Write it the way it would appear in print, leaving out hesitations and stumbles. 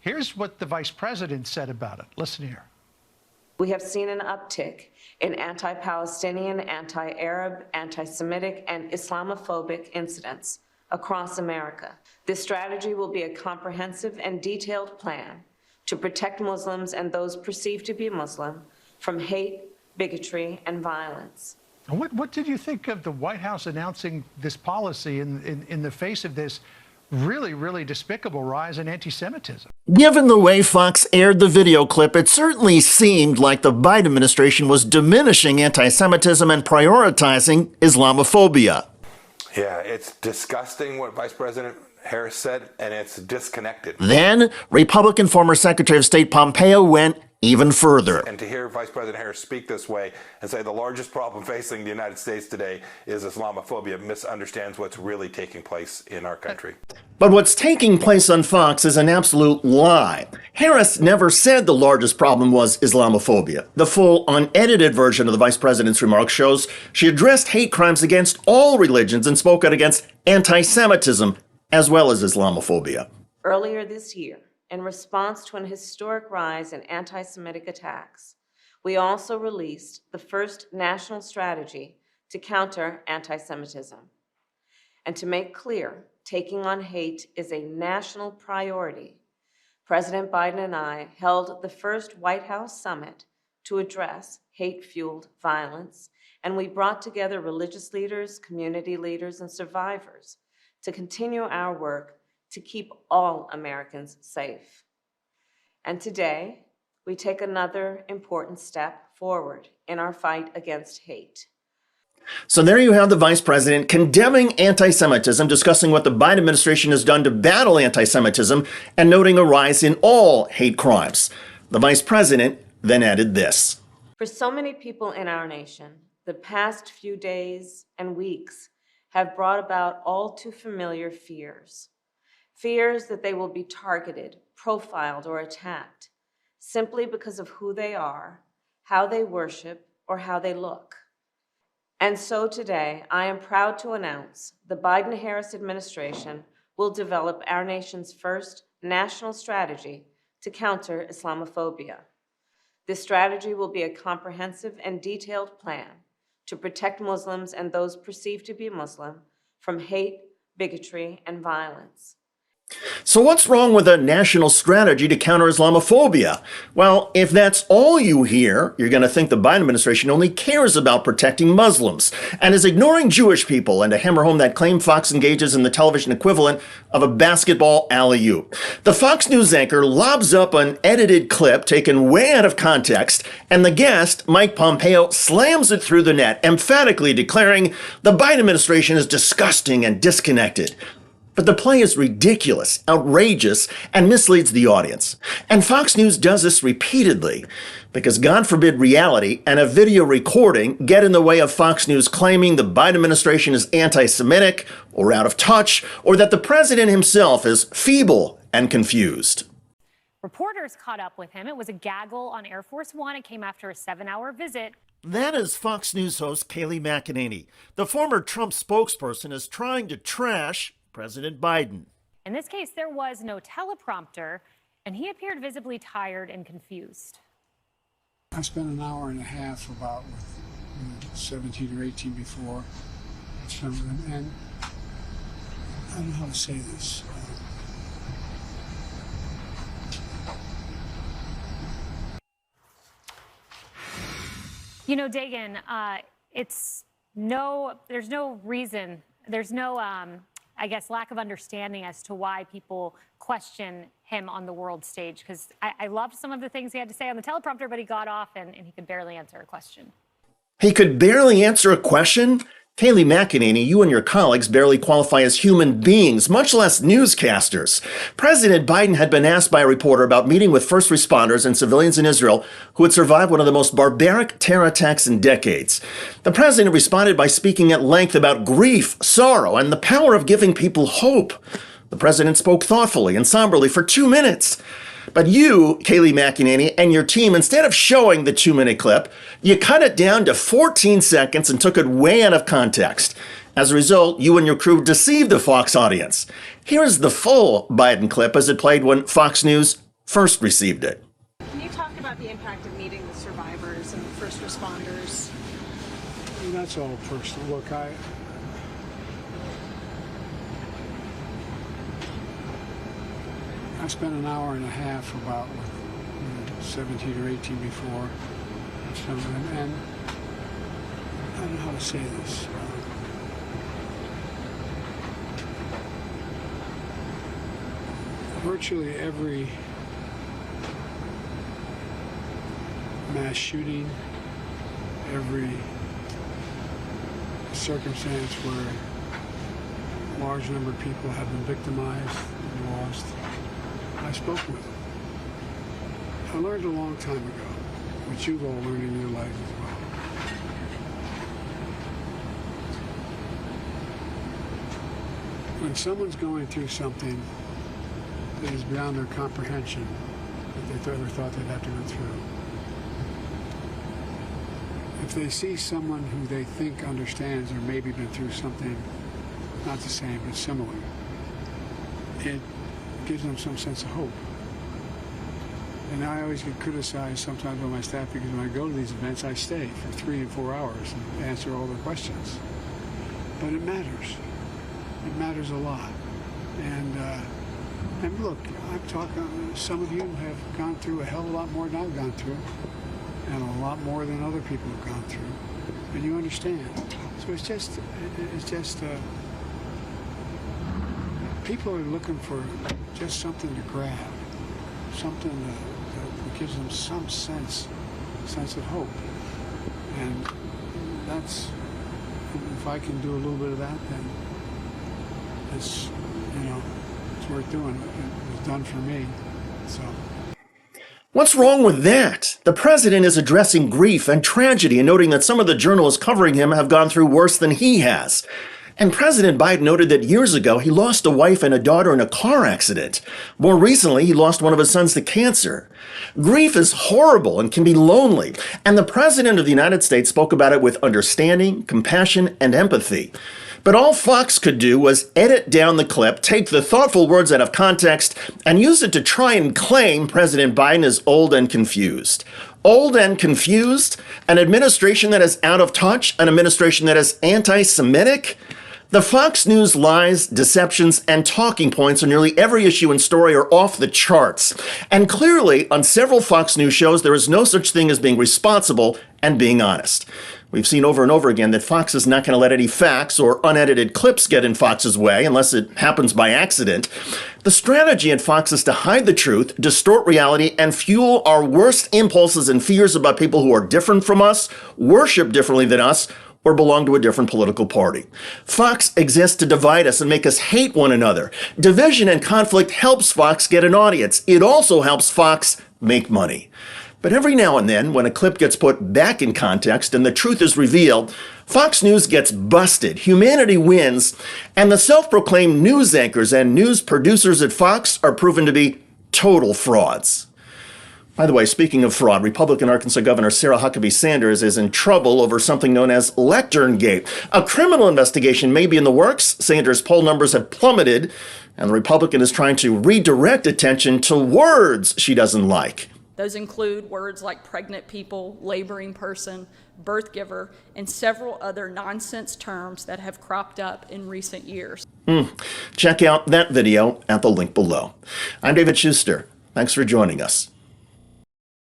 Here's what the vice president said about it. Listen here. We have seen an uptick in anti-Palestinian, anti-Arab, anti-Semitic, and Islamophobic incidents across America. This strategy will be a comprehensive and detailed plan to protect Muslims and those perceived to be Muslim from hate, bigotry, and violence. What did you think of the White House announcing this policy in the face of this really despicable rise in anti-Semitism? Given the way Fox aired the video clip, it certainly seemed like the Biden administration was diminishing anti-Semitism and prioritizing Islamophobia. Yeah, it's disgusting what Vice President Harris said, and it's disconnected. Then, Republican former Secretary of State Pompeo went even further. And to hear Vice President Harris speak this way and say the largest problem facing the United States today is Islamophobia misunderstands what's really taking place in our country. But what's taking place on Fox is an absolute lie. Harris never said the largest problem was Islamophobia. The full, unedited version of the vice president's remarks shows she addressed hate crimes against all religions and spoke out against anti-Semitism as well as Islamophobia. Earlier this year, in response to an historic rise in anti-Semitic attacks, we also released the first national strategy to counter anti-Semitism. And to make clear, taking on hate is a national priority. President Biden and I held the first White House summit to address hate-fueled violence, and we brought together religious leaders, community leaders, and survivors to continue our work to keep all Americans safe. And today, we take another important step forward in our fight against hate. So there you have the vice president condemning anti-Semitism, discussing what the Biden administration has done to battle anti-Semitism, and noting a rise in all hate crimes. The vice president then added this. For so many people in our nation, the past few days and weeks have brought about all too familiar fears. Fears that they will be targeted, profiled, or attacked simply because of who they are, how they worship, or how they look. And so today, I am proud to announce the Biden-Harris administration will develop our nation's first national strategy to counter Islamophobia. This strategy will be a comprehensive and detailed plan to protect Muslims and those perceived to be Muslim from hate, bigotry, and violence. So what's wrong with a national strategy to counter Islamophobia? Well, if that's all you hear, you're going to think the Biden administration only cares about protecting Muslims and is ignoring Jewish people, and to hammer home that claim, Fox engages in the television equivalent of a basketball alley-oop. The Fox News anchor lobs up an edited clip taken way out of context, and the guest, Mike Pompeo, slams it through the net, emphatically declaring the Biden administration is disgusting and disconnected. But the play is ridiculous, outrageous, and misleads the audience. And Fox News does this repeatedly because, God forbid, reality and a video recording get in the way of Fox News claiming the Biden administration is anti-Semitic or out of touch, or that the president himself is feeble and confused. Reporters caught up with him. It was a gaggle on Air Force One. It came after a 7-hour visit. That is Fox News host Kayleigh McEnany. The former Trump spokesperson is trying to trash President Biden. In this case, there was no teleprompter, and he appeared visibly tired and confused. I spent an hour and a half about with 17 or 18 before some of them, and I don't know how to say this. You know, Dagan, there's no reason, there's no, I guess, lack of understanding as to why people question him on the world stage, because I loved some of the things he had to say on the teleprompter, but he got off and he could barely answer a question. He could barely answer a question? Kayleigh McEnany, you and your colleagues barely qualify as human beings, much less newscasters. President Biden had been asked by a reporter about meeting with first responders and civilians in Israel who had survived one of the most barbaric terror attacks in decades. The president responded by speaking at length about grief, sorrow, and the power of giving people hope. The president spoke thoughtfully and somberly for 2 minutes. But you, Kayleigh McEnany, and your team, instead of showing the 2-minute clip, you cut it down to 14 seconds and took it way out of context. As a result, you and your crew deceived the Fox audience. Here is the full Biden clip as it played when Fox News first received it. Can you talk about the impact of meeting the survivors and the first responders? And that's all personal. Look, I spent an hour and a half about with 17 or 18 before. And I don't know how to say this. Virtually every mass shooting, every circumstance where a large number of people have been victimized and lost, I spoke with them. I learned a long time ago, which you've all learned in your life as well. When someone's going through something that is beyond their comprehension, that they ever thought they'd have to go through, if they see someone who they think understands or maybe been through something not the same but similar, it gives them some sense of hope. And I always get criticized sometimes by my staff because when I go to these events, I stay for 3 and 4 hours and answer all their questions. But it matters. It matters a lot. And look, I'm talking, some of you have gone through a hell of a lot more than I've gone through, and a lot more than other people have gone through, and you understand. So it's just people are looking for just something to grab, something that gives them some sense of hope, and that's, if I can do a little bit of that, then it's, it's worth doing. It was done for me, so. What's wrong with that? The president is addressing grief and tragedy and noting that some of the journalists covering him have gone through worse than he has. And President Biden noted that years ago he lost a wife and a daughter in a car accident. More recently, he lost one of his sons to cancer. Grief is horrible and can be lonely, and the president of the United States spoke about it with understanding, compassion, and empathy. But all Fox could do was edit down the clip, take the thoughtful words out of context, and use it to try and claim President Biden is old and confused. Old and confused? An administration that is out of touch? An administration that is anti-Semitic? The Fox News lies, deceptions, and talking points on nearly every issue and story are off the charts. And clearly, on several Fox News shows, there is no such thing as being responsible and being honest. We've seen over and over again that Fox is not going to let any facts or unedited clips get in Fox's way unless it happens by accident. The strategy at Fox is to hide the truth, distort reality, and fuel our worst impulses and fears about people who are different from us, worship differently than us, or belong to a different political party. Fox exists to divide us and make us hate one another. Division and conflict helps Fox get an audience. It also helps Fox make money. But every now and then, when a clip gets put back in context and the truth is revealed, Fox News gets busted, humanity wins, and the self-proclaimed news anchors and news producers at Fox are proven to be total frauds. By the way, speaking of fraud, Republican Arkansas Governor Sarah Huckabee Sanders is in trouble over something known as Lectern Gate. A criminal investigation may be in the works. Sanders' poll numbers have plummeted, and the Republican is trying to redirect attention to words she doesn't like. Those include words like pregnant people, laboring person, birth giver, and several other nonsense terms that have cropped up in recent years. Check out that video at the link below. I'm David Shuster. Thanks for joining us.